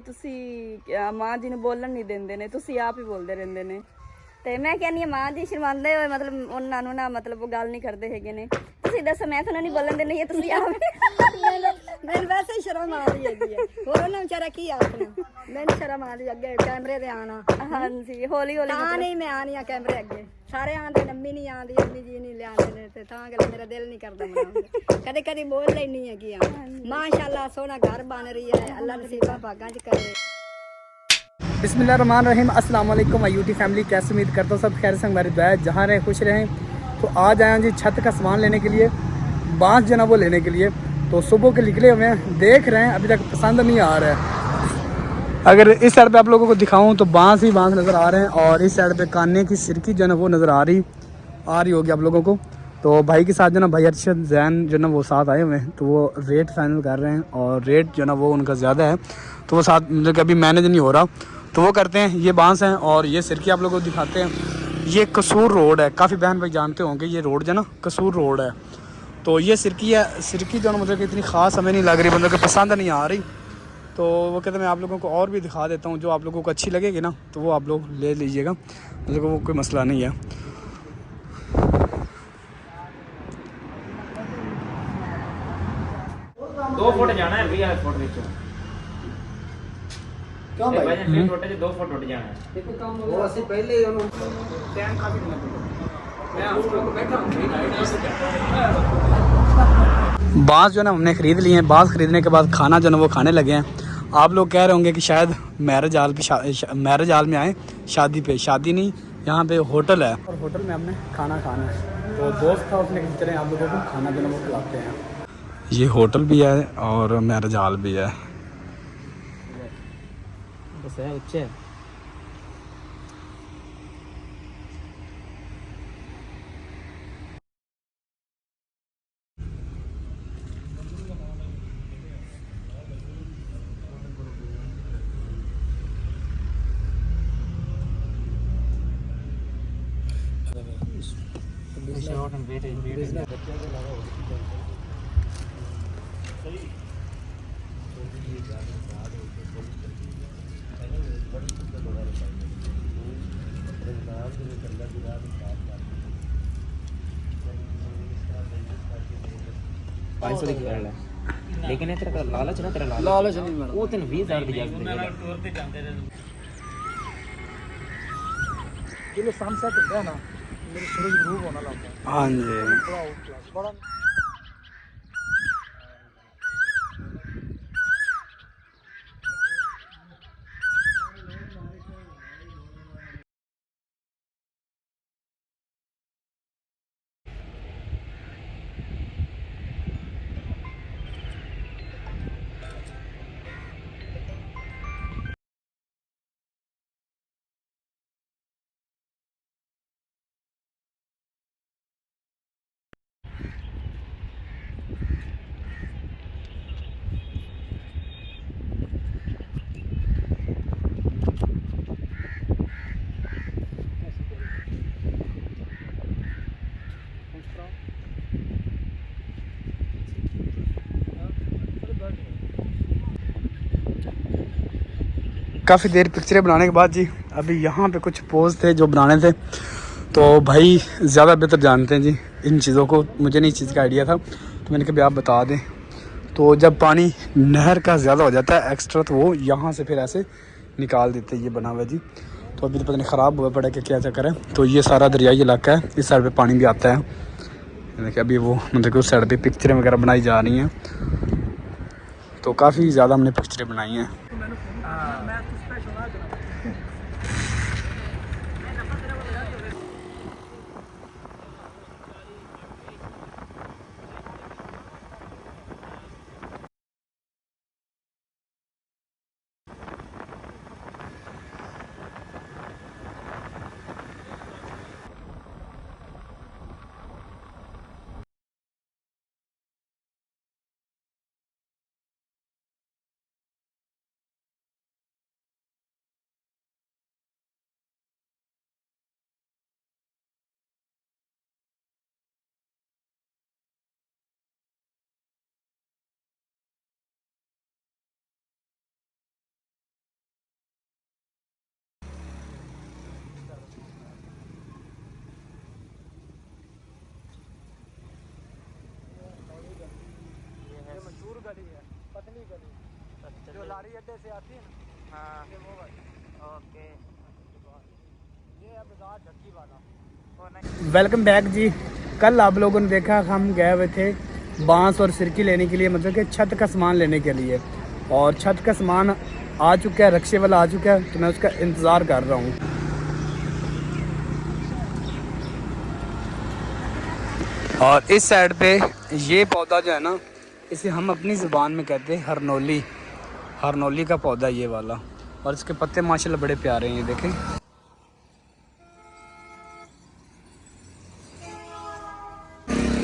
ਤੁਸੀਂ ਮਾਂ ਜੀ ਨੂੰ ਬੋਲਣ ਨਹੀਂ ਦਿੰਦੇ ਨੇ, ਤੁਸੀਂ ਆਪ ਹੀ ਬੋਲਦੇ ਰਹਿੰਦੇ ਨੇ। ਤੇ ਮੈਂ ਕਹਿੰਦੀ ਹਾਂ ਮਾਂ ਜੀ ਸ਼ਰਮਾਉਂਦੇ ਹੋਏ ਮਤਲਬ ਉਹਨਾਂ ਨੂੰ ਨਾ ਮਤਲਬ ਉਹ ਗੱਲ ਨਹੀਂ ਕਰਦੇ ਹੈਗੇ ਨੇ। ਤੁਸੀਂ ਦੱਸੋ ਮੈਂ ਤੁਹਾਨੂੰ ਨਹੀਂ ਬੋਲਣ ਦਿੰਦੀ, ਤੁਸੀਂ ਆਪ ਮੈਨੂੰ ਵੈਸੇ ਹੀ ਸ਼ਰਮ ਆ ਰਹੀ ਹੈਗੀ ਹੈ, ਹੋਰ ਉਹਨਾਂ ਵਿਚਾਰਾ ਕੀ ਆਖਣਾ। ਮੈਨੂੰ ਸ਼ਰਮ ਆ ਰਹੀ ਅੱਗੇ ਕੈਮਰੇ ਤੇ ਆਣਾ। ਹਾਂਜੀ ਹੌਲੀ ਹੌਲੀ ਤਾਂ ਨਹੀਂ ਮੈਂ ਆਣੀ ਆ ਕੈਮਰੇ ਅੱਗੇ, ਸਾਰੇ ਆਂਦੇ ਨੰਮੀ ਨਹੀਂ ਆਉਂਦੀ, ਅੰਮੀ ਜੀ ਨਹੀਂ ਲਿਆਉਂਦੇ ਨੇ, ਤੇ ਤਾਂ ਗੱਲ ਮੇਰਾ ਦਿਲ ਨਹੀਂ ਕਰਦਾ ਮਨਾਉਣ। ਕਦੇ ਕਦੇ ਬੋਲ ਲੈਣੀ ਹੈਗੀ ਆ। माशाल्लाह सोना घर बन रही है, अल्लाह नसीबा भागा च करे। बिस्मिल्लाहिर्रहमानिर्रहीम, अस्सलाम वालेकुम माय यूट्यूब फैमिली। कैसे उम्मीद करता हूँ सब खैर से हमारी दुआ है, जहाँ रहें खुश रहें। तो आज आए हैं जी छत का सामान लेने के लिए, बांस जो ना वो लेने के लिए। तो सुबह के निकले हुए हैं, देख रहे हैं अभी तक पसंद नहीं आ रहा है। अगर इस साइड पे आप लोगों को दिखाऊं तो बांस ही बांस नज़र आ रहे हैं, और इस साइड पे काने की सिरकी जो है ना वो नज़र आ रही होगी आप लोगों को। तो भाई के साथ जो ना भाई अरशद जैन जो ना वो साथ आए हुए हैं, तो वो रेट फाइनल कर रहे हैं, और रेट जो ना वो उनका ज़्यादा है, तो वो साथ मतलब कि अभी मैनेज नहीं हो रहा, तो वो करते हैं। ये बांस हैं और ये सिरकी आप लोगों को दिखाते हैं। ये कसूर रोड है, काफ़ी बहन भाई जानते होंगे ये रोड जो ना कसूर रोड है। तो ये सिरकी है, सिरकी जो मतलब कि इतनी ख़ास हमें नहीं लग रही, मतलब कि पसंद नहीं आ रही। तो वो कहते हैं मैं आप लोगों को और भी दिखा देता हूँ, जो आप लोगों को अच्छी लगेगी ना तो वो आप लोग ले लीजिएगा, मतलब वो कोई मसला नहीं है। 2 फुट जाना है, 20 फुट नीचे क्यों भाई फिर छोटे से 2 फुट उठ जाना है। देखो काम वो ਅਸੀਂ ਪਹਿਲੇ ਹੀ ਉਹਨੂੰ ਟਾਈਮ ਕਾਫੀ ਦਿਨ मैं आप लोगों को बैठा हूं। बांस जो है ना हमने ख़रीद लिए हैं। बांस ख़रीदने के बाद खाना जो है वो खाने लगे हैं। आप लोग कह रहे होंगे कि शायद मैरिज हाल में आए शादी पे, शादी नहीं, यहाँ पे होटल है, और होटल में हमने खाना खाना है। तो दोस्त था उसने चले आप लोगों को खाना जो है वो खिलाते हैं। ये होटल भी है और मैरिज हाल भी है। बस है अच्छे शॉट एंड वेट पाँच सौ की गल है, लेकिन तेरा लालच ना, तेरा लालच नहीं, वो तेन 20,000 की जगह किलो सनसेट होता है ना, मेरे सूरज ग्रूव होना लगता है। हाँ जी बड़ा काफ़ी देर पिक्चरें बनाने के बाद जी अभी यहाँ पे कुछ पोज थे जो बनाने थे। तो भाई ज़्यादा बेहतर जानते हैं जी इन चीज़ों को, मुझे नहीं इस चीज़ का आइडिया था, तो मैंने कहा आप बता दें। तो जब पानी नहर का ज़्यादा हो जाता है एक्स्ट्रा, तो वो यहाँ से फिर ऐसे निकाल देते हैं, ये बना हुआ जी। तो अभी तो पता नहीं ख़राब हुआ पड़ा कि क्या चक्कर है। तो ये सारा दरियाई इलाका है, इस साइड पे पानी भी आता है। देखिए अभी वो मतलब कि उस साइड पे पिक्चरें वगैरह बनाई जा रही हैं, तो काफ़ी ज़्यादा हमने पिक्चरें बनाई हैं। कलारी अड्डे से आती है ना, हाँ ये वो वाली। ओके। ये है बाजार झक्की वाला। वो नहीं वेलकम बैक जी। कल आप लोगों ने देखा हम गए हुए थे बांस और सिरकी लेने के लिए, मतलब कि छत का सामान लेने के लिए, और छत का सामान आ चुका है, रक्शे वाला आ चुका है, तो मैं उसका इंतज़ार कर रहा हूँ। और इस साइड पे ये पौधा जो है ना, इसे हम अपनी ज़ुबान में कहते हैं हरनोली। हरनोली का पौधा ये वाला, और इसके पत्ते माशाल्लाह बड़े प्यारे हैं, ये देखें।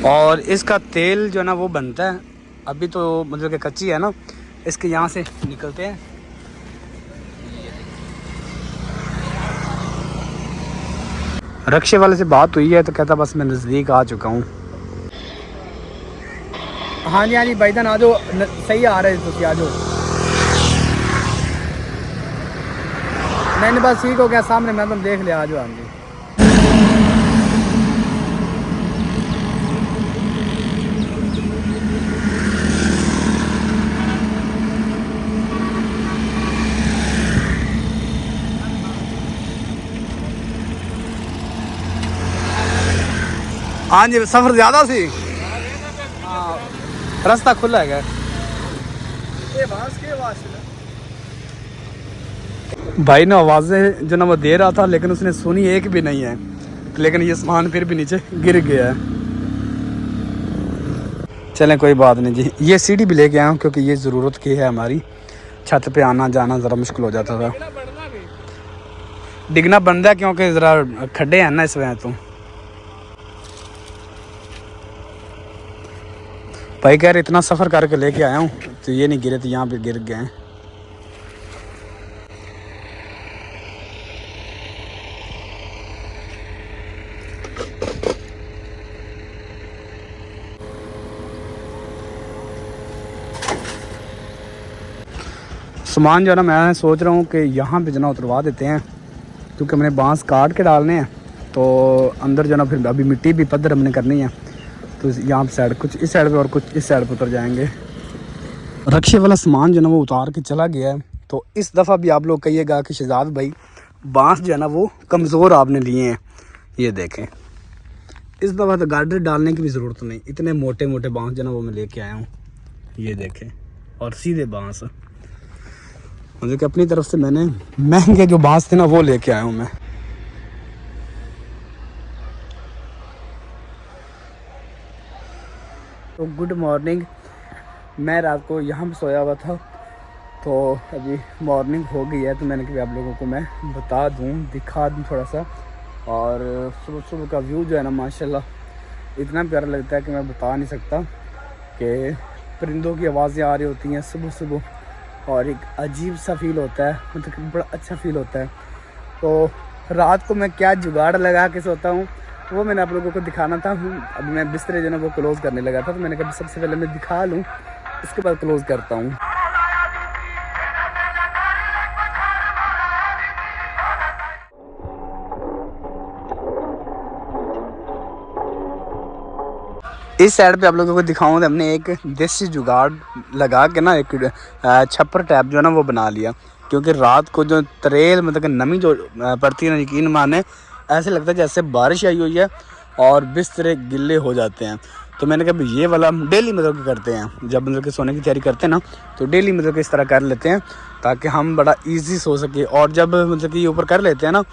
और इसका तेल जो है ना वो बनता है, अभी तो मतलब कि कच्ची है ना, इसके यहाँ से निकलते हैं। रक्शे वाले से बात हुई है तो कहता बस मैं नज़दीक आ चुका हूँ। हाँ जी भाईजान आ जाओ, सही आ रहे हैं तो आ जाओ। मैंने बस ठीक हो गया, सामने मैं तुम देख लिया, आ जाओ। हाँ जी सफ़र ज़्यादा सी, हाँ रास्ता खुला है। भाई ने आवाज़ें जो ना वो दे रहा था, लेकिन उसने सुनी एक भी नहीं है, लेकिन ये सामान फिर भी नीचे गिर गया है। चलें कोई बात नहीं जी। ये सीढ़ी भी लेके आया हूँ क्योंकि ये ज़रूरत की है, हमारी छत पे आना जाना ज़रा मुश्किल हो जाता था। डिगना बनता है क्योंकि ज़रा खड्डे हैं ना इस वजह तो। भाई कह रहे इतना सफ़र करके लेके आया हूँ तो ये नहीं गिरे, तो यहाँ पे गिर गए हैं। सामान जो है ना मैं सोच रहा हूँ कि यहाँ पे जना उतरवा देते हैं, क्योंकि हमने बांस काट के डालने हैं, तो अंदर जो ना फिर अभी मिट्टी भी पत्थर हमने करनी है, तो यहाँ पे साइड कुछ इस साइड पे और कुछ इस साइड पे उतर जाएंगे। रक्शे वाला सामान जो ना वो उतार के चला गया है, तो इस दफ़ा भी आप लोग कहिएगा कि शहजाद भाई बांस जो है ना वो कमज़ोर आपने लिए हैं। ये देखें, इस दफ़ा तो गार्डर डालने की भी ज़रूरत नहीं, इतने मोटे मोटे बांस जो ना वो मैं लेके आया हूँ। ये देखें, और सीधे बांस, मतलब कि अपनी तरफ से मैंने महंगे जो बांस थे ना वो लेके आया हूँ मैं। तो गुड मॉर्निंग। मैं रात को यहाँ पे सोया हुआ था, तो अभी मॉर्निंग हो गई है, तो मैंने कहा आप लोगों को मैं बता दूँ, दिखा दूँ थोड़ा सा। और सुबह सुबह का व्यू जो है ना माशाल्लाह इतना प्यारा लगता है कि मैं बता नहीं सकता, कि परिंदों की आवाज़ें आ रही होती हैं सुबह सुबह, और एक अजीब सा फील होता है, मतलब कि बड़ा अच्छा फील होता है। तो रात को मैं क्या जुगाड़ लगा के सोता हूँ वो मैंने आप लोगों को दिखाना था। अभी मैं बिस्तरे जो ना वो क्लोज़ करने लगा था, तो मैंने कहा सबसे पहले मैं दिखा लूँ, इसके बाद क्लोज़ करता हूँ। इस साइड पे आप लोगों को दिखाऊँ तो हमने एक देसी जुगाड़ लगा के ना एक छप्पर टैप जो है ना वो बना लिया, क्योंकि रात को जो तरेल मतलब कि नमी जो पड़ती है ना, यकीन माने ऐसे लगता है जैसे बारिश आई हुई है और बिस्तरे गिल्ले हो जाते हैं। तो मैंने कहा ये वाला हम डेली मतलब कि करते हैं, जब मतलब कि सोने की तैयारी करते हैं ना, तो डेली मतलब कि इस तरह कर लेते हैं, ताकि हम बड़ा ईजी सो सके। और जब मतलब कि ये ऊपर कर लेते हैं ना,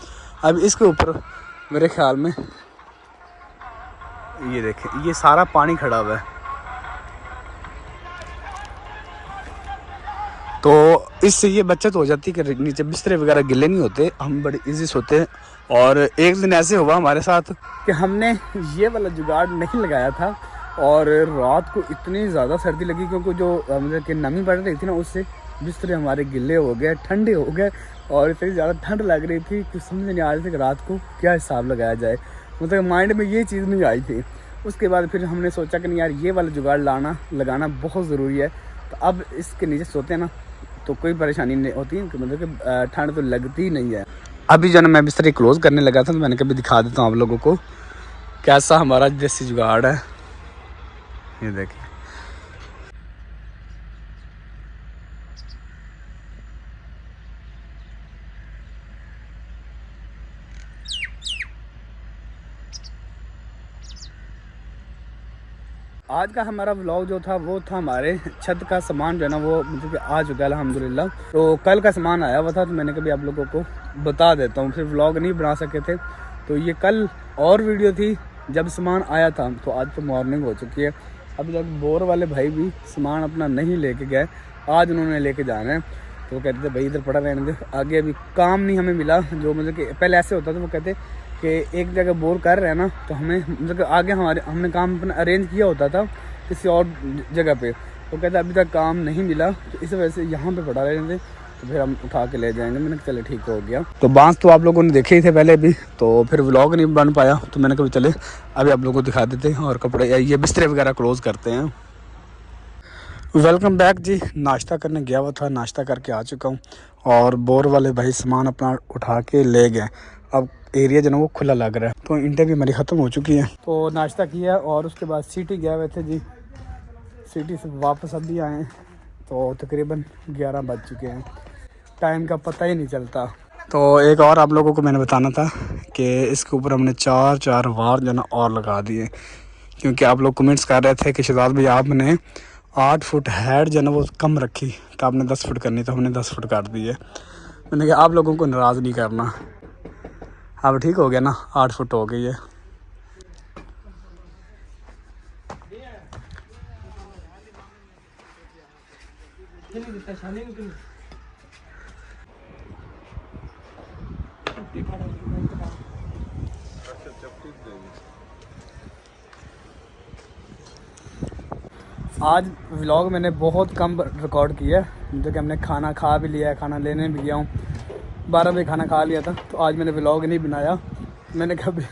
अब इसके ऊपर मेरे ख्याल में ये देखें, ये सारा पानी खड़ा हुआ है, तो इससे ये बचत हो जाती है कि नीचे बिस्तरे वगैरह गिले नहीं होते, हम बड़े इजी सोते हैं। और एक दिन ऐसे हुआ हमारे साथ कि हमने ये वाला जुगाड़ नहीं लगाया था, और रात को इतनी ज़्यादा सर्दी लगी, क्योंकि जो मतलब कि नमी पड़ रही थी ना, उससे बिस्तरे हमारे गिले हो गए, ठंडे हो गए, और इतनी ज़्यादा ठंड लग रही थी कि समझ नहीं आ रही थी कि रात को क्या हिसाब लगाया जाए, मतलब माइंड में ये चीज़ नहीं आई थी। उसके बाद फिर हमने सोचा कि नहीं यार, ये वाला जुगाड़ लगाना बहुत ज़रूरी है। तो अब इसके नीचे सोते हैं ना, तो कोई परेशानी नहीं होती है, मतलब कि ठंड तो लगती ही नहीं है। अभी जो है मैं बिस्तर क्लोज़ करने लगा था, तो मैंने कभी दिखा देता हूँ आप लोगों को कैसा हमारा देसी जुगाड़ है। ये देखिए, आज का हमारा व्लॉग जो था वो था हमारे छत का सामान जो है ना वो मतलब कि आ चुका है अल्हम्दुलिल्लाह। तो कल का सामान आया हुआ था, तो मैंने कभी आप लोगों को बता देता हूँ, फिर व्लॉग नहीं बना सके थे। तो ये कल और वीडियो थी जब सामान आया था, तो आज तो मॉर्निंग हो चुकी है। अभी तक बोर वाले भाई भी सामान अपना नहीं लेके गए, आज उन्होंने लेके जाना है। तो वो कहते थे भाई इधर पड़ा रहने दे, आगे अभी काम नहीं हमें मिला। जो मतलब कि पहले ऐसे होता था, वो कहते कि एक जगह बोर कर रहे हैं ना, तो हमें मतलब कि आगे हमने काम अपना अरेंज किया होता था किसी और जगह पे। वो कहते अभी तक काम नहीं मिला, तो इस वजह से यहाँ पे पड़ा रहने दे, तो फिर हम उठा के ले जाएंगे। मैंने कहा चले ठीक हो गया। तो बांस तो आप लोगों ने देखे ही थे पहले भी, तो फिर व्लॉग नहीं बन पाया, तो मैंने कहा चले अभी आप लोगों को दिखा देते हैं और कपड़े ये बिस्तरे वगैरह क्लोज करते हैं। वेलकम बैक जी। नाश्ता करने गया हुआ था, नाश्ता करके आ चुका हूँ और बोर वाले भाई सामान अपना उठा के ले गए। अब एरिया जो ना वो खुला लग रहा है, तो इंटें भी हमारी ख़त्म हो चुकी हैं। तो नाश्ता किया और उसके बाद सिटी गए हुए थे जी, सिटी से वापस अभी आए हैं, तो तकरीबन 11 बज चुके हैं। टाइम का पता ही नहीं चलता। तो एक और आप लोगों को मैंने बताना था कि इसके ऊपर हमने 4 वार जो ना और लगा दिए, क्योंकि आप लोग कमेंट्स कर रहे थे कि शहजाद भाई आपने 8 फुट हेड जो ना वो कम रखी, तो आपने 10 फुट करनी, तो हमने 10 फुट कर दी है। मैंने कहा आप लोगों को नाराज़ नहीं करना। अब ठीक हो गया ना, 8 फुट हो गई है। आज व्लॉग मैंने बहुत कम रिकॉर्ड किया है, जो कि हमने खाना खा भी लिया है, खाना लेने भी गया हूँ, 12 बजे खाना खा लिया था। तो आज मैंने व्लॉग नहीं बनाया, मैंने कभी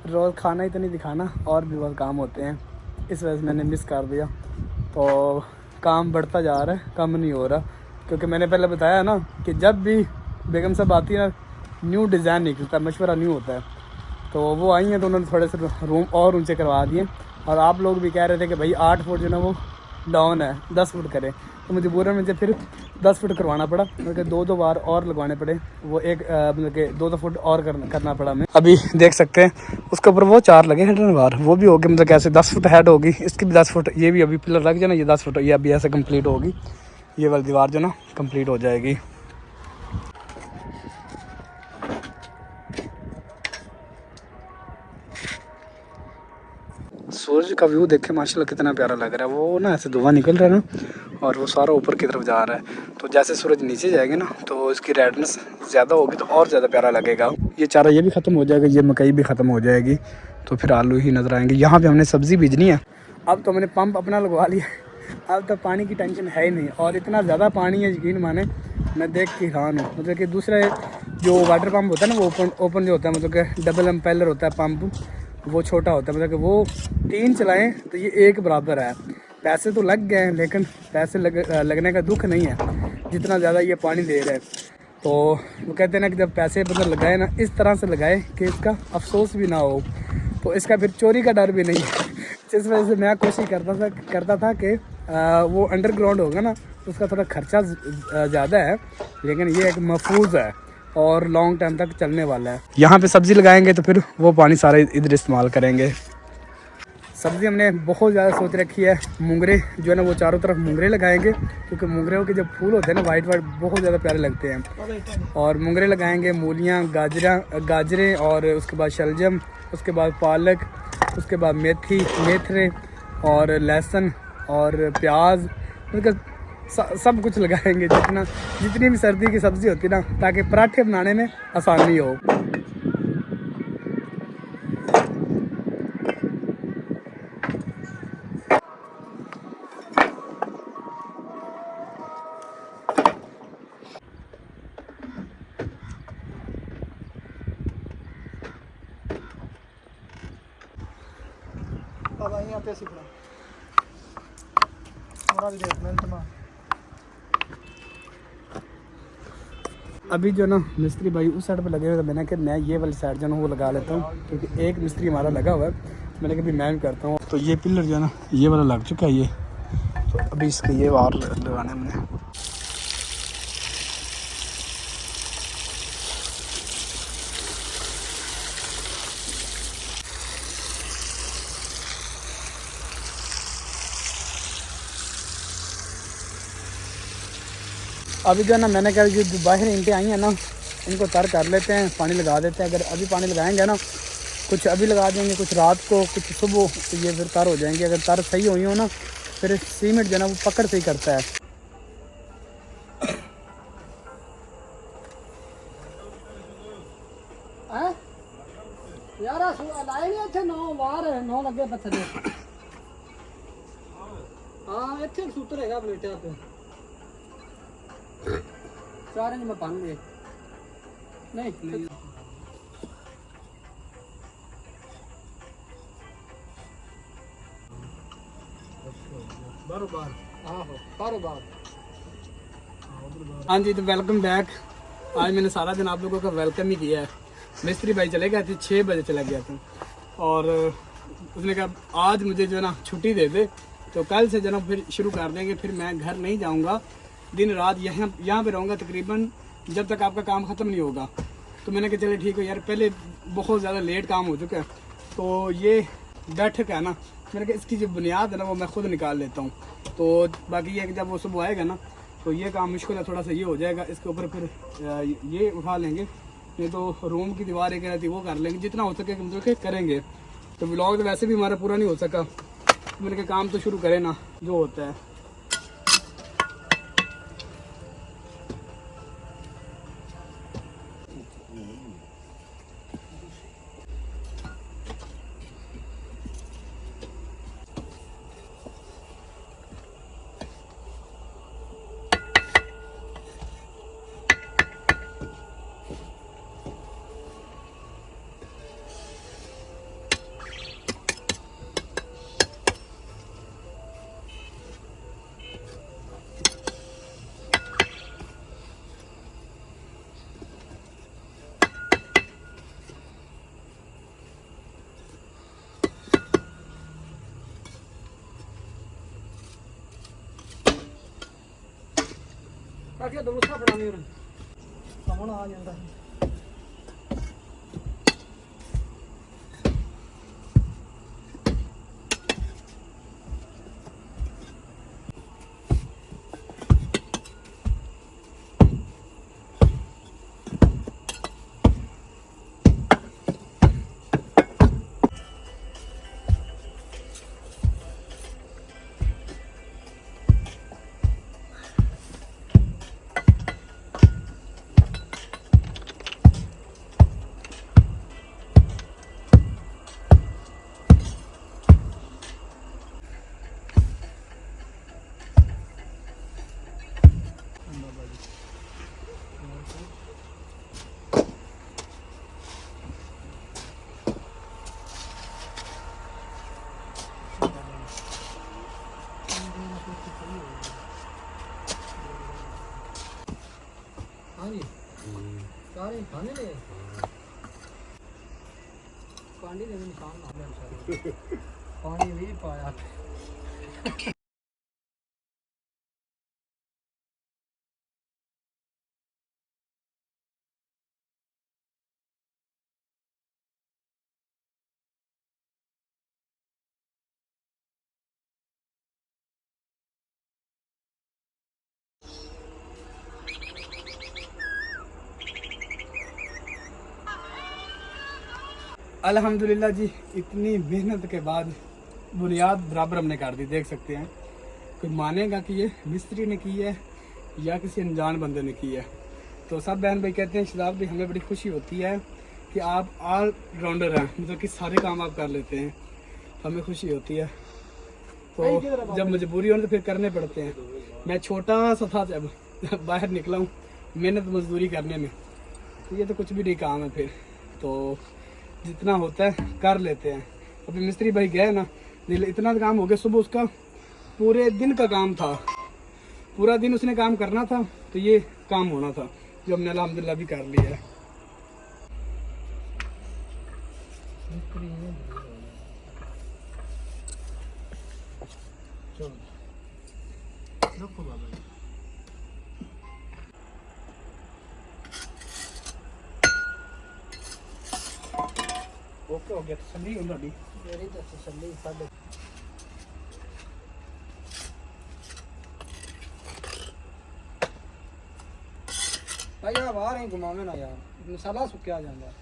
रोज़ खाना ही तो नहीं दिखाना, और भी बहुत काम होते हैं, इस वजह से मैंने मिस कर दिया। तो काम बढ़ता जा रहा है, कम नहीं हो रहा, क्योंकि मैंने पहले बताया ना कि जब भी बेगम साहब आती है ना, न्यू डिज़ाइन निकलता है, मशवरा न्यू होता है। तो वो आई हैं, तो उन्होंने थोड़े से रूम और ऊंचे करवा दिए। और आप लोग भी कह रहे थे कि भाई 8 फुट जो ना वो डाउन है, 10 फुट करें, तो मुझे बुरा मुझे फिर 10 फुट करवाना पड़ा, मतलब 2 बार और लगवाने पड़े। वो एक मतलब कि 2 फुट और करना पड़ा। मैं अभी देख सकते हैं उसके ऊपर वो 4 लगे हेड बार, वो भी होगी, मतलब कैसे 10 फुट हेड होगी, इसकी भी 10 फुट, ये भी अभी पिलर लग जाए ना, ये 10 फुट, ये अभी ऐसे कंप्लीट होगी, ये वाली दीवार जो ना कंप्लीट हो जाएगी। सूरज का व्यू देखे माशाल्लाह कितना प्यारा लग रहा है। वो ना ऐसे धुआं निकल रहा है ना, और वो सारा ऊपर की तरफ जा रहा है। तो जैसे सूरज नीचे जाएगा ना, तो इसकी रेडनेस ज़्यादा होगी, तो और ज़्यादा प्यारा लगेगा। ये चारा ये भी ख़त्म हो जाएगा, ये मकई भी ख़त्म हो जाएगी, तो फिर आलू ही नज़र आएंगे। यहाँ पर हमने सब्ज़ी बीजनी है। अब तो मैंने पंप अपना लगवा लिया, अब तो पानी की टेंशन है ही नहीं। और इतना ज़्यादा पानी है, यकीन माने मैं देख के हैरान हूँ। मतलब कि दूसरा जो वाटर पंप होता है ना, वो ओपन जो होता है, मतलब कि डबल एम्पेलर होता है पंप, वो छोटा होता है, मतलब कि वो 3 चलाएं तो ये 1 बराबर है। पैसे तो लग गए हैं, लेकिन पैसे लगने का दुख नहीं है, जितना ज़्यादा ये पानी दे रहा है। तो वो कहते हैं ना कि जब पैसे मतलब लगाए ना, इस तरह से लगाए कि इसका अफसोस भी ना हो, तो इसका फिर चोरी का डर भी नहीं है। जिस वजह से मैं कोशिश करता था कि वो अंडरग्राउंड होगा ना, तो उसका थोड़ा खर्चा ज़्यादा है, लेकिन ये एक महफूज है और लॉन्ग टाइम तक चलने वाला है। यहाँ पे सब्ज़ी लगाएंगे तो फिर वो पानी सारा इधर इस्तेमाल करेंगे। सब्ज़ी हमने बहुत ज़्यादा सोच रखी है। मूंगरे जो है ना, वो चारों तरफ मूंगरे लगाएंगे, क्योंकि मूंगरों के जब फूल होते हैं ना, वाइट बहुत ज़्यादा प्यारे लगते हैं। और मूंगरे लगाएंगे, मूलियाँ, गाजरें, और उसके बाद शलजम, उसके बाद पालक, उसके बाद मेथरे और लहसुन और प्याज, मतलब सब कुछ लगाएंगे, जितनी भी सर्दी की सब्ज़ी होती है ना, ताकि पराठे बनाने में आसानी हो। अभी जो ना मिस्त्री भाई उस साइड पे लगे हुए थे, मैंने कहा मैं ये वाली साइड जो ना वो लगा लेता हूँ, क्योंकि एक मिस्त्री हमारा लगा हुआ है। मैंने कहा मैं भी करता हूँ। तो ये पिलर जो है ना, ये वाला लग चुका है ये, तो अभी इसके ये वार लगाने हमने। अभी जो है ना मैंने कहा जो बाहर ईंटें आई हैं ना इनको तर कर लेते हैं, पानी लगा देते हैं। अगर अभी पानी लगाएंगे ना, कुछ अभी लगा देंगे, कुछ रात को, कुछ सुबह, तो ये फिर तर हो जाएंगे। अगर तर सही हुई हो ना फिर सीमेंट जो है ना वो पकड़ सही करता है। यार लाए नहीं इतने 9 बाहर 9 लगे पत्थर। हाँ इतने सूत्र है प्लेटा पे चार में पान ले नहीं हाँ जी, तो वेलकम बैक। आज मैंने सारा दिन आप लोगों का वेलकम ही किया है। मिस्त्री भाई चले गए थे, 6 बजे चला गया था और उसने कहा आज मुझे जो है ना छुट्टी दे दे, तो कल से जो ना फिर शुरू कर देंगे। फिर मैं घर नहीं जाऊंगा, दिन रात यहाँ पे रहूँगा तकरीबन जब तक आपका काम ख़त्म नहीं होगा। तो मैंने कहा चले ठीक है यार, पहले बहुत ज़्यादा लेट काम हो चुका है, तो ये बैठक है ना, मैंने कहा इसकी जो बुनियाद है ना वो मैं खुद निकाल लेता हूँ। तो बाकी ये कि जब वो सुबह आएगा ना तो ये काम मुश्किल है, थोड़ा सा ये हो जाएगा। इसके ऊपर फिर ये उठा लेंगे, नहीं तो रूम की दीवार एक रहती वो कर लेंगे, जितना हो सके मतलब करेंगे। तो व्लॉग तो वैसे भी हमारा पूरा नहीं हो सका, तो मैंने कहा काम तो शुरू करें ना, जो होता है। बाकी दूसरा पड़ा नहीं कौन आ जाता है। सारे खाने ले पानी ले निकाल ना पानी भी पाया। अल्हम्दुलिल्लाह जी, इतनी मेहनत के बाद बुनियाद बराबर हमने कर दी। देख सकते हैं, कोई मानेगा कि ये मिस्त्री ने की है या किसी अनजान बंदे ने की है। तो सब बहन भाई कहते हैं शहजाद भाई हमें बड़ी खुशी होती है कि आप ऑल राउंडर हैं, मतलब कि सारे काम आप कर लेते हैं, हमें खुशी होती है। तो जब मजबूरी हो तो फिर करने पड़ते हैं। मैं छोटा सा था जब बाहर निकला हूँ मेहनत मजदूरी करने में, तो ये तो कुछ भी नहीं काम है। फिर तो जितना होता है कर लेते हैं। अभी मिस्त्री भाई गए ना, इतना काम हो गया, सुबह उसका पूरे दिन का काम था, पूरा दिन उसने काम करना था, तो ये काम होना था जो हमने अल्हम्दुलिल्लाह भी कर लिया है। ओके हो गया, तसल्ली हो ਤੁਹਾਡੀ मेरी तो तसल्ली साढ़े भाई यार बाहर ही घुमावे ना यार, मसाला सुक्या जांदा है।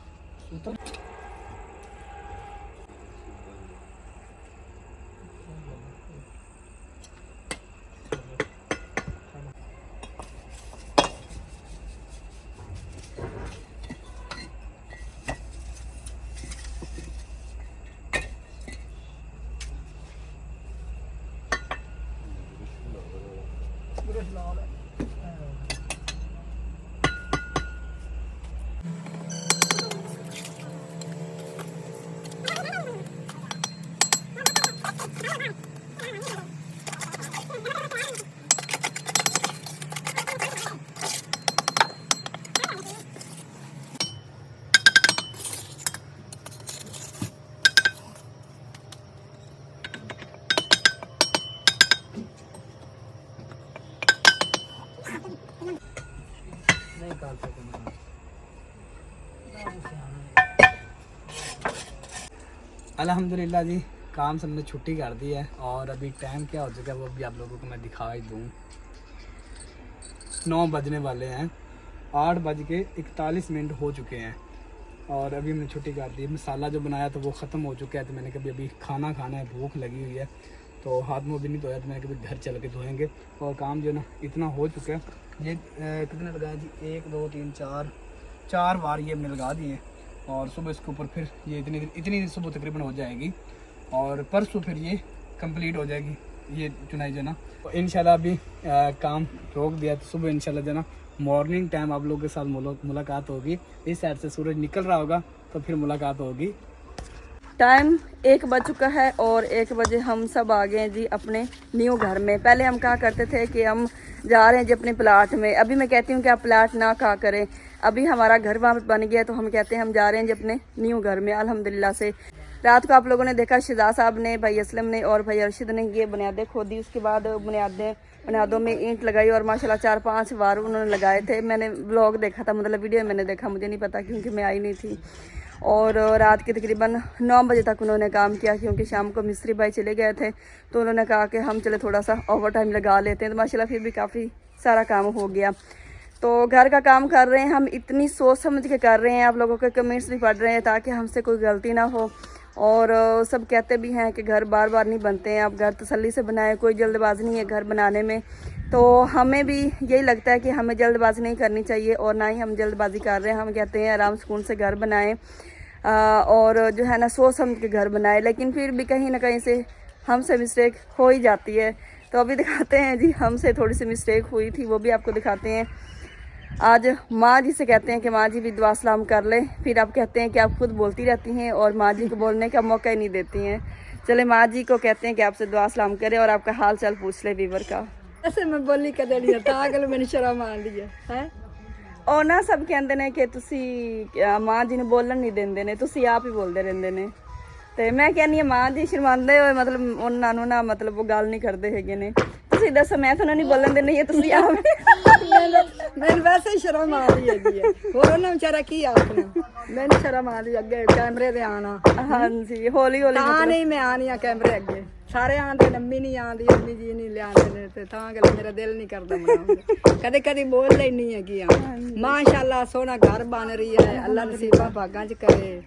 अल्हम्दुलिल्लाह जी, काम से हमने छुट्टी कर दी है और अभी टाइम क्या हो चुका है वो भी आप लोगों को मैं दिखा ही दूँ। 9 बजने वाले हैं, 8:41 हो चुके हैं और अभी हमने छुट्टी कर दी। मसाला जो बनाया था वो ख़त्म हो चुका है, तो मैंने कभी अभी खाना खाना है, भूख लगी हुई है, तो हाथ मुँह भी नहीं धोया, तो मैंने कभी घर चल के धोएँगे। और काम जो ना इतना हो चुका है, ये कितने लगाया जी, 1 2 3 4 बार ये हमने लगा दिए और सुबह इसके ऊपर फिर ये इतनी सुबह तकरीबन हो जाएगी और परसों फिर ये कंप्लीट हो जाएगी ये चुनाई जो ना। तो इंशाल्लाह अभी काम रोक दिया, तो सुबह इंशाल्लाह जो ना मॉर्निंग टाइम आप लोगों के साथ मुलाकात होगी। इस साइड से सूरज निकल रहा होगा तो फिर मुलाकात होगी। टाइम 1 बज चुका है और 1 बजे हम सब आ गए हैं जी अपने न्यू घर में। पहले हम कहा करते थे कि हम जा रहे हैं जी अपने प्लाट में, अभी मैं कहती हूँ कि आप प्लाट ना कहा करें, अभी हमारा घर वहाँ बन गया तो हम कहते हैं हम जा रहे हैं जी अपने न्यू घर में। अल्हम्दुलिल्लाह से रात को आप लोगों ने देखा शहजाद साहब ने, भाई असलम ने और भाई अरशद ने ये बुनियादें खोदी, उसके बाद बुनियादों में ईंट लगाई और माशाल्लाह 4-5 बार उन्होंने लगाए थे। मैंने व्लॉग देखा था, मतलब वीडियो मैंने देखा, मुझे नहीं पता क्योंकि मैं आई नहीं थी। और रात के तकरीबन 9 बजे तक उन्होंने काम किया क्योंकि शाम को मिस्त्री भाई चले गए थे, तो उन्होंने कहा कि हम चले थोड़ा सा ओवर टाइम लगा लेते हैं, तो माशाल्लाह फिर भी काफ़ी सारा काम हो गया। तो घर का काम कर रहे हैं हम, इतनी सोच समझ के कर रहे हैं, आप लोगों के कमेंट्स भी पढ़ रहे हैं ताकि हमसे कोई गलती ना हो। और सब कहते भी हैं कि घर बार बार नहीं बनते हैं, आप घर तसल्ली से बनाएं, कोई जल्दबाजी नहीं है घर बनाने में। तो हमें भी यही लगता है कि हमें जल्दबाजी नहीं करनी चाहिए और ना ही हम जल्दबाजी कर रहे हैं। हम कहते हैं आराम सुकून से घर बनाएं और जो है ना सोच समझ के घर बनाए, लेकिन फिर भी कहीं ना कहीं से हमसे मिस्टेक हो ही जाती है। तो अभी दिखाते हैं जी, हमसे थोड़ी सी मिस्टेक हुई थी, वो भी आपको दिखाते हैं। आज माँ जी से कहते हैं कि माँ जी भी दुआ सलाम कर ले, फिर आप कहते हैं कि आप खुद बोलती रहती हैं और माँ जी को बोलने का मौका ही नहीं देती हैं। चले माँ जी को कहते हैं कि आपसे दुआ सलाम करें और आपका हाल चाल पूछ ले वीवर का। ऐसे मैं बोली कदे नहीं था, अगल मैंने शर्म आ ली है। और ना सब कहते हैं कि तुसी माँ जी ने बोलन नहीं देंदे ने, तुसी आप ही बोलते रहंदे ने। ਤੇ ਮੈਂ ਕਹਿੰਦੀ ਆ ਮਾਂ ਜੀ ਸ਼ਰਮਾਉਂਦੇ ਹੋਏ ਮਤਲਬ ਉਹਨਾਂ ਨੂੰ ਨਾ ਮਤਲਬ ਉਹ ਗੱਲ ਨਹੀਂ ਕਰਦੇ ਹੈਗੇ ਨੇ। ਤੁਸੀਂ ਦੱਸੋ, ਮੈਂ ਤੁਹਾਨੂੰ ਨਹੀਂ ਬੋਲਣ ਦਿੰਦੀ ਹੈ, ਤੁਸੀਂ ਆਪ ਮੈਨੂੰ ਵੈਸੇ ਹੀ ਸ਼ਰਮ ਆ ਰਹੀ ਹੈਗੀ ਹੈ, ਹੋਰ ਉਹਨਾਂ ਵਿਚਾਰਾ ਕੀ ਆਖਣਾ, ਮੈਨੂੰ ਸ਼ਰਮ ਆ ਰਹੀ ਅੱਗੇ ਕੈਮਰੇ ਤੇ ਆਣਾ। ਹਾਂਜੀ ਹੌਲੀ ਹੌਲੀ ਤਾਂ ਨਹੀਂ ਮੈਂ ਆਣੀ ਆ ਕੈਮਰੇ ਅੱਗੇ, ਸਾਰੇ ਆਂਦੇ ਨੰਮੀ ਨਹੀਂ ਆਂਦੀ, ਅੰਮੀ ਜੀ ਨਹੀਂ ਲਿਆਂਦੇ ਨੇ, ਤੇ ਤਾਂ ਗੱਲ ਮੇਰਾ ਦਿਲ ਨਹੀਂ ਕਰਦਾ ਬਣਾਉਂਦਾ। ਕਦੇ ਕਦੇ ਬੋਲ ਲੈਣੀ ਹੈਗੀ ਆ। ਮਾਸ਼ਾਅੱਲਾ ਸੋਹਣਾ ਘਰ ਬਣ ਰਹੀ ਹੈ, ਅੱਲਾ ਨਸੀਬਾਂ ਭਾਗਾਂ ਚ ਕਰੇ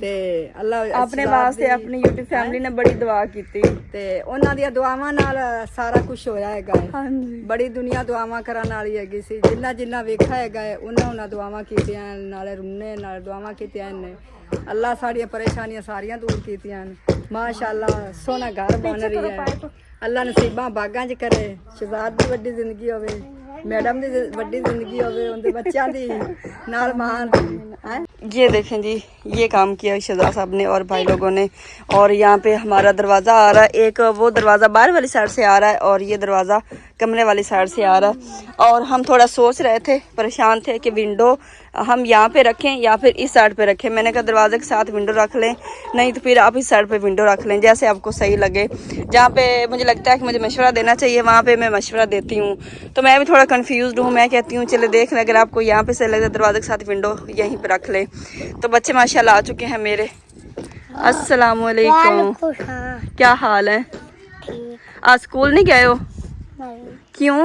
ਤੇ ਅੱਲਾ ਆਪਣੇ ਵਾਸਤੇ ਆਪਣੀ YouTube ਫੈਮਿਲੀ ਨੇ ਬੜੀ ਦੁਆ ਕੀਤੀ ਤੇ ਉਹਨਾਂ ਦੀਆਂ ਦੁਆਵਾਂ ਨਾਲ ਸਾਰਾ ਕੁਝ ਹੋਇਆ ਹੈਗਾ। ਹਾਂਜੀ ਬੜੀ ਦੁਨੀਆ ਦੁਆਵਾਂ ਕਰਨ ਵਾਲੀ ਹੈਗੀ ਸੀ, ਜਿੰਨਾ ਵੇਖਿਆ ਹੈਗਾ ਉਹਨਾਂ ਦੁਆਵਾਂ ਕੀਤੀਆਂ, ਨਾਲੇ ਰੁੰਨੇ ਨਾਲ ਦੁਆਵਾਂ ਕੀਤੀਆਂ ਨੇ। ਅੱਲਾ ਸਾਡੀਆਂ ਪਰੇਸ਼ਾਨੀਆਂ ਸਾਰੀਆਂ ਦੂਰ ਕੀਤੀਆਂ ਨੇ। ਮਾਸ਼ਾਅੱਲਾ ਸੋਹਣਾ ਘਰ ਬਣ ਰਹੀ ਹੈ, ਅੱਲਾ ਨਸੀਬਾਂ ਬਾਗਾਂ 'ਚ ਕਰੇ। ਸ਼ਹਿਜ਼ਾਦ ਦੀ ਵੱਡੀ ਜ਼ਿੰਦਗੀ ਹੋਵੇ, मैडम दी बड़ी जिंदगी होवे, उनके बच्चों दी नाल महान है। ये देखें जी, ये काम किया शहजाद साहब ने और भाई लोगों ने। और यहाँ पे हमारा दरवाज़ा आ रहा है, एक वो दरवाज़ा बाहर वाली साइड से आ रहा है और ये दरवाज़ा कमरे वाली साइड से आ रहा है। और हम थोड़ा सोच रहे थे, परेशान थे कि विंडो हम यहाँ पे रखें या फिर इस साइड पे रखें। मैंने कहा दरवाजे के साथ विंडो रख लें, नहीं तो फिर आप इस साइड पे विंडो रख लें, जैसे आपको सही लगे। जहाँ पे मुझे लगता है कि मुझे मशवरा देना चाहिए वहाँ पे मैं मशवरा देती हूँ। तो मैं भी थोड़ा कंफ्यूज हूँ, मैं कहती हूँ चले देख लें, अगर आपको यहाँ पे सही लगे दरवाजे के साथ विंडो यहीं पे रख लें। तो बच्चे माशाल्लाह आ चुके हैं मेरे। अस्सलाम वालेकुम, क्या हाल है? आज स्कूल नहीं गए हो? क्यों?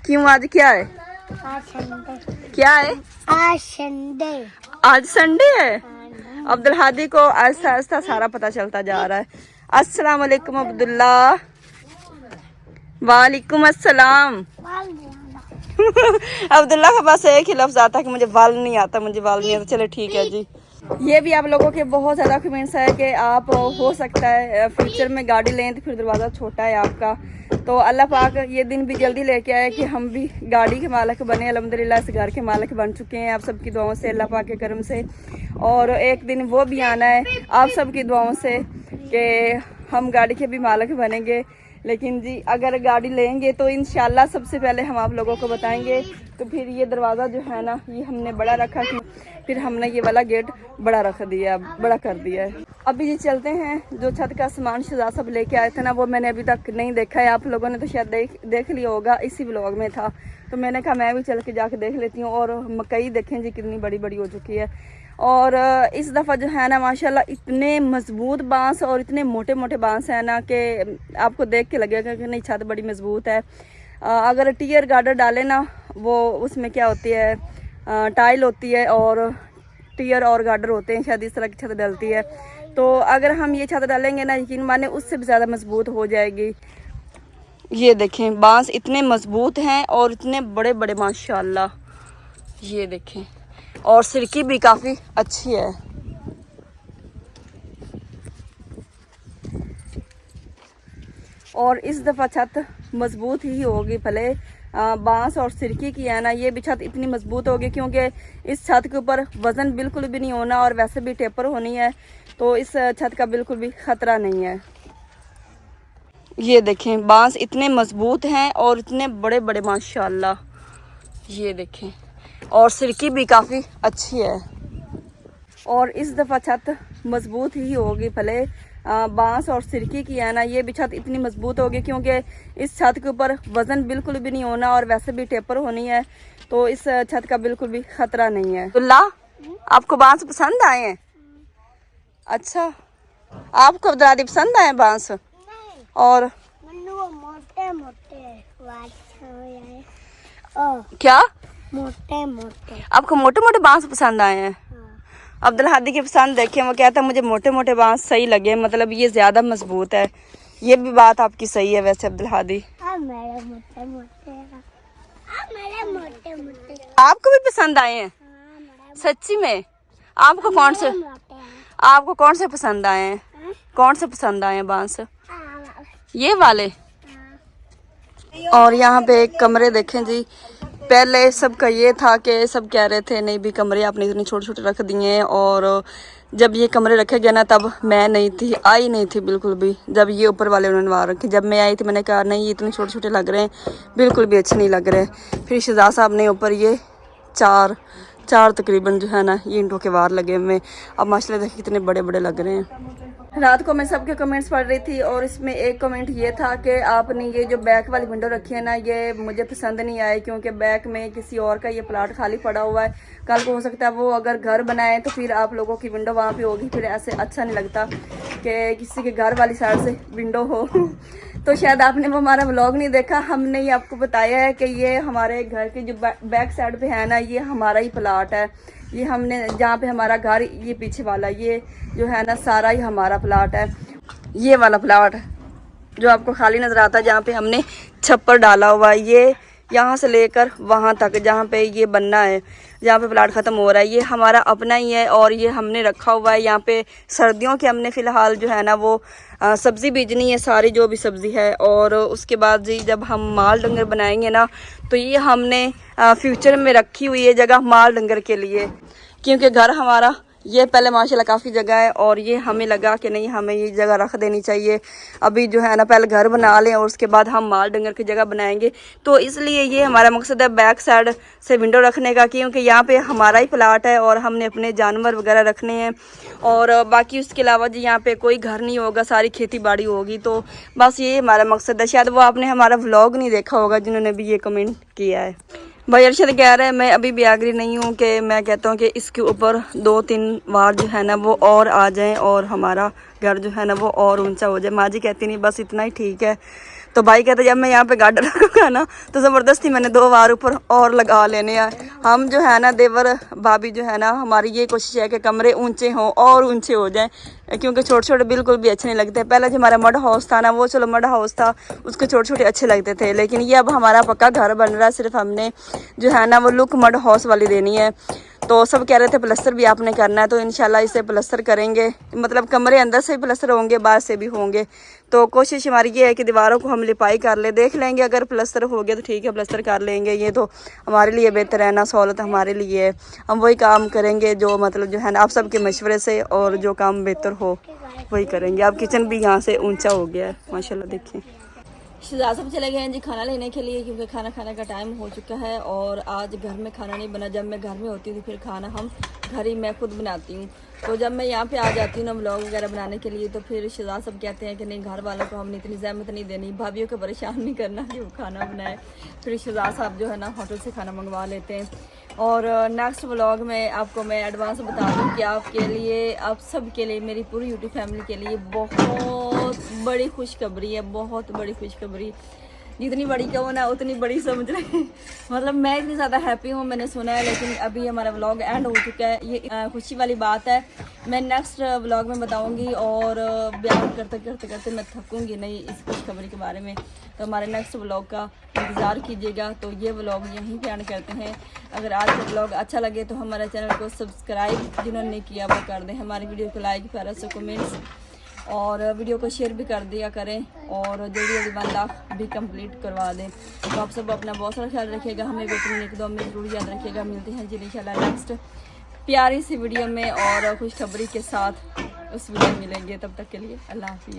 क्यों आज क्या है? क्या है? आज संडे। आज संडे है। अब्दुल हादी को आहिस्ता आहिस्ता सारा पता चलता जा रहा है। अस्सलाम वालेकुम अब्दुल्ला। वालेकुम अस्सलाम। अब्दुल्ला के पास एक ही लफ्ज आता है कि मुझे वाल नहीं आता, मुझे वाल नहीं आता। चलो ठीक है जी। ये भी आप लोगों के बहुत ज़्यादा कमेंट्स है कि आप हो सकता है फ्यूचर में गाड़ी लें तो फिर दरवाज़ा छोटा है आपका, तो अल्लाह पाक ये दिन भी जल्दी लेके आए कि हम भी गाड़ी के मालिक बने। अल्हम्दुलिल्लाह इस घर के मालिक बन चुके हैं आप सबकी दुआओं से, अल्लाह पाक के करम से। और एक दिन वो भी आना है आप सबकी दुआओं से कि हम गाड़ी के भी मालिक बनेंगे। लेकिन जी अगर गाड़ी लेंगे तो इंशाल्लाह सबसे पहले हम आप लोगों को बताएंगे। तो फिर ये दरवाज़ा जो है ना ये हमने बड़ा रखा कि फिर हमने ये वाला गेट बड़ा रख दिया, बड़ा कर दिया है। अभी ये चलते हैं, जो छत का सामान शहजाद सब लेके आए थे ना वो मैंने अभी तक नहीं देखा है। आप लोगों ने तो शायद देख लिया होगा, इसी व्लॉग में था। तो मैंने कहा मैं भी चल के जाके देख लेती हूँ। और मकई देखें जी कितनी बड़ी बड़ी हो चुकी है। और इस दफ़ा जो है ना माशाल्लाह इतने मज़बूत बांस और इतने मोटे मोटे बांस हैं ना कि आपको देख के लगेगा कि नहीं छत बड़ी मज़बूत है। अगर टियर गार्डर डाले ना वो उसमें क्या होती है, टाइल होती है और टियर और गार्डर होते हैं, शायद इस तरह की छत डलती है। तो अगर हम ये छत डालेंगे ना यकीन माने उससे भी ज़्यादा मज़बूत हो जाएगी। ये देखें बांस इतने मज़बूत हैं और इतने बड़े बड़े माशाल्लाह। ये देखें और सिरकी भी काफ़ी अच्छी है। और इस दफ़ा छत मज़बूत ही होगी, भले बांस और सिरकी की है ना ये भी छत इतनी मज़बूत होगी क्योंकि इस छत के ऊपर वज़न बिल्कुल भी नहीं होना और वैसे भी टेपर होनी है, तो इस छत का बिल्कुल भी ख़तरा नहीं है। ये देखें बांस इतने मज़बूत हैं और इतने बड़े बड़े माशाल्लाह। ये देखें और सिरकी भी काफ़ी अच्छी है। और इस दफ़ा छत मज़बूत ही होगी, भले बांस और सिरकी की है ना ये भी छत इतनी मज़बूत होगी क्योंकि इस छत के ऊपर वज़न बिल्कुल भी नहीं होना और वैसे भी टेपर होनी है, तो इस छत का बिल्कुल भी ख़तरा नहीं है। अब्दुल्ला आपको बांस पसंद आए हैं? अच्छा आपको दादी पसंद आए बांस? और मोटे मोटे क्या मोटे मोटे आपको मोटे मोटे बांस पसंद आए हैं? अब्दुल हादी की पसंद देखें, वो कहता है मुझे मोटे मोटे बांस सही लगे, मतलब ये ज़्यादा मजबूत है। ये भी बात आपकी सही है वैसे अब्दुल हादी। मेरे मोटे मोटे आपको भी पसंद आए हैं? सच्ची में? आपको कौन से पसंद आए हैं? कौन से पसंद आए हैं बांस? ये वाले। और यहाँ पे एक कमरे देखें जी, पहले सबका ये था कि सब कह रहे थे नहीं भी कमरे आपने इतने छोटे छोटे रख दिए हैं। और जब ये कमरे रखे गए ना तब मैं नहीं थी, आई नहीं थी बिल्कुल भी। जब ये ऊपर वाले उन्होंने वहाँ रखे, जब मैं आई थी मैंने कहा नहीं ये इतने छोटे छोटे लग रहे हैं, बिल्कुल भी अच्छे नहीं लग रहे। फिर शहजाद साहब ने ऊपर ये चार तकरीबन जो है ना ये ईंटों के वार लगे हुए। अब माशाल्लाह देखिए कितने बड़े बड़े लग रहे हैं। रात को मैं सबके कमेंट्स पढ़ रही थी और इसमें एक कमेंट ये था कि आपने ये जो बैक वाली विंडो रखी है ना ये मुझे पसंद नहीं आई क्योंकि बैक में किसी और का ये प्लाट खाली पड़ा हुआ है। कल को हो सकता है वो अगर घर बनाए तो फिर आप लोगों की विंडो वहाँ पे होगी, फिर ऐसे अच्छा नहीं लगता कि किसी के घर वाली साइड से विंडो हो। तो शायद आपने वो हमारा व्लॉग नहीं देखा, हमने ये आपको बताया है कि ये हमारे घर के जो बैक साइड पे है ना ये हमारा ही प्लाट है। ये हमने जहाँ पे हमारा घर ये पीछे वाला ये जो है ना सारा ही हमारा प्लाट है। ये वाला प्लाट जो आपको खाली नजर आता है जहाँ पे हमने छप्पर डाला हुआ है, ये यहाँ से लेकर वहाँ तक जहाँ पे ये बनना है, जहाँ पे प्लाट ख़त्म हो रहा है, ये हमारा अपना ही है। और ये हमने रखा हुआ है यहाँ पे सर्दियों के हमने फ़िलहाल जो है ना वो सब्ज़ी बीजनी है, सारी जो भी सब्ज़ी है। और उसके बाद जी जब हम माल डंगर बनाएंगे ना तो ये हमने फ्यूचर में रखी हुई है जगह माल डंगर के लिए, क्योंकि घर हमारा ये पहले माशाल्लाह काफ़ी जगह है और ये हमें लगा कि नहीं हमें ये जगह रख देनी चाहिए। अभी जो है ना पहले घर बना लें और उसके बाद हम माल डंगर की जगह बनाएंगे। तो इसलिए ये हमारा मकसद है बैक साइड से विंडो रखने का, क्योंकि यहाँ पे हमारा ही प्लाट है और हमने अपने जानवर वगैरह रखने हैं। और बाकी उसके अलावा जी यहाँ पे कोई घर नहीं होगा, सारी खेती बाड़ी होगी। तो बस ये हमारा मकसद है। शायद वो आपने हमारा व्लॉग नहीं देखा होगा जिन्होंने भी ये कमेंट किया है। भाई अरशद कह रहे हैं मैं अभी भी आगरी नहीं हूँ कि मैं कहता हूँ कि इसके ऊपर 2-3 वार जो है ना वो और आ जाएं और हमारा घर जो है ना वो और ऊंचा हो जाए। माँ जी कहती नहीं बस इतना ही ठीक है। तो भाई कहते जब मैं यहाँ पे गार्डन रखूँगा ना तो ज़बरदस्ती मैंने 2 बार ऊपर और लगा लेने हैं। हम जो है ना देवर भाभी जो है ना हमारी ये कोशिश है कि कमरे ऊंचे हों और ऊंचे हो जाएं, क्योंकि छोटे छोटे बिल्कुल भी अच्छे नहीं लगते। पहले जो हमारा मड हाउस था ना वो चलो मड हाउस था, उसके छोटे छोटे अच्छे लगते थे, लेकिन ये अब हमारा पक्का घर बन रहा है, सिर्फ हमने जो है ना वो लुक मड हाउस वाली देनी है। तो सब कह रहे थे प्लस्तर भी आपने करना है, तो इंशाल्लाह इसे प्लस्तर करेंगे, मतलब कमरे अंदर से भी प्लस्तर होंगे, बाहर से भी होंगे। तो कोशिश हमारी ये है कि दीवारों को हम लिपाई कर ले, देख लेंगे अगर प्लस्तर हो गया तो ठीक है प्लस्तर कर लेंगे, ये तो हमारे लिए बेहतर है ना, सहूलत हमारे लिए है। हम वही काम करेंगे जो मतलब जो है ना आप सबके मशवरे से, और जो काम बेहतर हो वही करेंगे। अब किचन भी यहाँ से ऊंचा हो गया है माशाल्लाह। देखिए शहजाद सब चले गए हैं जी खाना लेने के लिए, क्योंकि खाना खाने का टाइम हो चुका है और आज घर में खाना नहीं बना। जब मैं घर में होती थी फिर खाना हम घर ही मैं खुद बनाती हूँ, तो जब मैं यहाँ पे आ जाती हूँ ना व्लॉग वगैरह बनाने के लिए, तो फिर शहजाद सब कहते हैं कि नहीं घर वालों को हमने इतनी जहमत नहीं देनी, भाभीयों को परेशान नहीं करना कि वो खाना बनाए। फिर शहजाद साहब जो है ना होटल से खाना मंगवा लेते हैं। और नेक्स्ट व्लॉग में आपको मैं एडवांस बता दूँ कि आपके लिए, आप सब के लिए, मेरी पूरी यूट्यूब फैमिली के लिए बहुत बड़ी खुशखबरी है, बहुत बड़ी खुशखबरी। जितनी बड़ी कहो ना उतनी बड़ी समझ रहे मतलब मैं इतनी ज़्यादा हैप्पी हूँ, मैंने सुना है, लेकिन अभी हमारा व्लॉग एंड हो चुका है। ये खुशी वाली बात है, मैं नेक्स्ट व्लॉग में बताऊँगी, और बयान करते करते करते मैं थकूँगी नहीं इस खुशखबरी के बारे में। तो हमारे नेक्स्ट व्लॉग का इंतज़ार कीजिएगा। तो ये व्लॉग यहीं पे एंड करते हैं। अगर आज का व्लॉग अच्छा लगे तो हमारे चैनल को सब्सक्राइब जिन्होंने नहीं किया वो कर दें, हमारी वीडियो को लाइक, प्यारा से कमेंट्स, और वीडियो को शेयर भी कर दिया करें, और जल्दी 1 लाख भी कंप्लीट करवा दें। तो आप सब अपना बहुत सारा ख्याल रखिएगा, हमें बेहतरीन एक दो में ज़रूर याद रखिएगा। मिलते हैं जी इंशाल्लाह नेक्स्ट प्यारी सी वीडियो में और खुशखबरी के साथ उस वीडियो में मिलेंगे। तब तक के लिए अल्लाह हाफिज़।